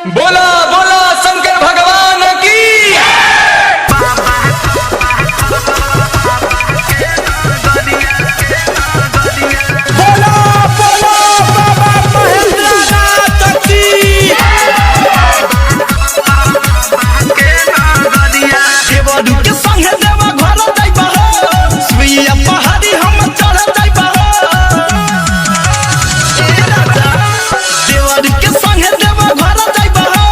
बोला बोला शंकर भगवान की। बोला बोला बाबा महेंद्रनाथ की। देवरू के संगे देवा घर जाइबा हो, सुइया पहाड़ी हम चढ़ जाइबा हो। देवरू के संगे देवा घर जाइबा हो,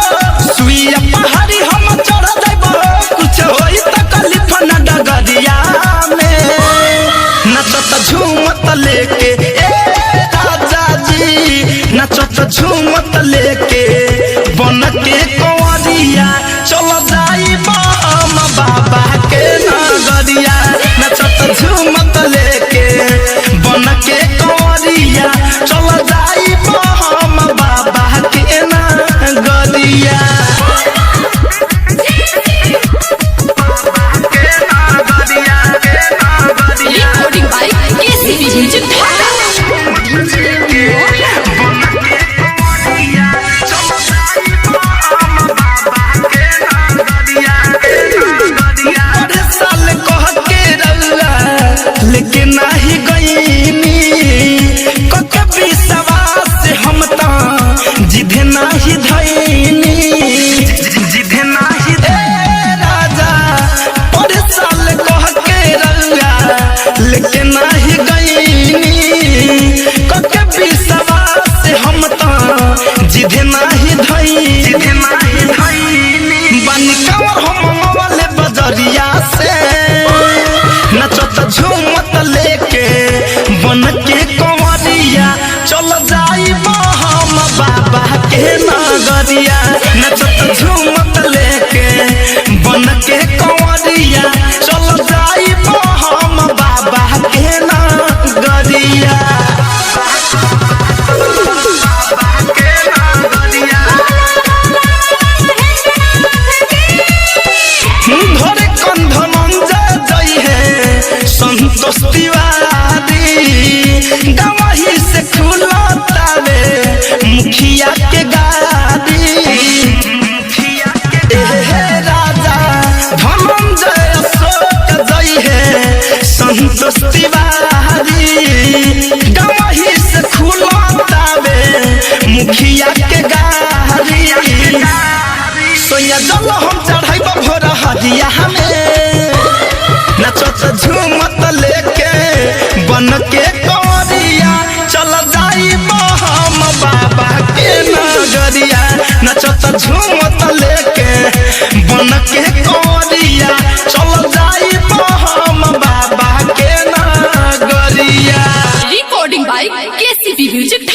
सुइया पहाड़ी हम चढ़ जाइबा हो। कुछ होई त कलिफन डगरिया में नचत झूमत लेके ए राजा जी, नचत झूमत लेके बन के कंवरिया चल जाइबा हम बाबा के नगरिया। नचत झूमत लेके बन के कंवरिया चल जाइबा हम बाबा के नगरिया। Recording by KCB Music Dhaka। अरे साल कह के रउआ लेकिन नाही गईनी, कके विश्वास हम त जिधे नाही धईनी। ए राजा अरे साल कह के रउआ लेकिन नाही गईनी, कके विश्वास हम त जिधे नाही धईनी। बनी कंवर हम वाले बजरिया से नचत झूमत लेके बन के कंवरिया चल जाइबा हम बाबा के नगरिया। नचत झूमत लेके बन के कंवरिया चल जाइबा हम बाबा के नगरिया। धरे कंध मंजा जई है संतोष तिवारी, गवाही से खुलतावे मुखिया के गाड़ी। हे राजा धनंजय अशोक जई है संतोष तिवारी, गवाही से खुलतावे मुखिया के गाड़ी। सोया जल हम चढ़ाइब भोर हरिया हमें नचत झूमत लेके बन के कंवरिया चल जाइब हम बाबा के नगरिया। नचत झूमत लेके बन के कंवरिया चल जाइब हम बाबा के नगरिया। Recording by KCB Music Dhaka।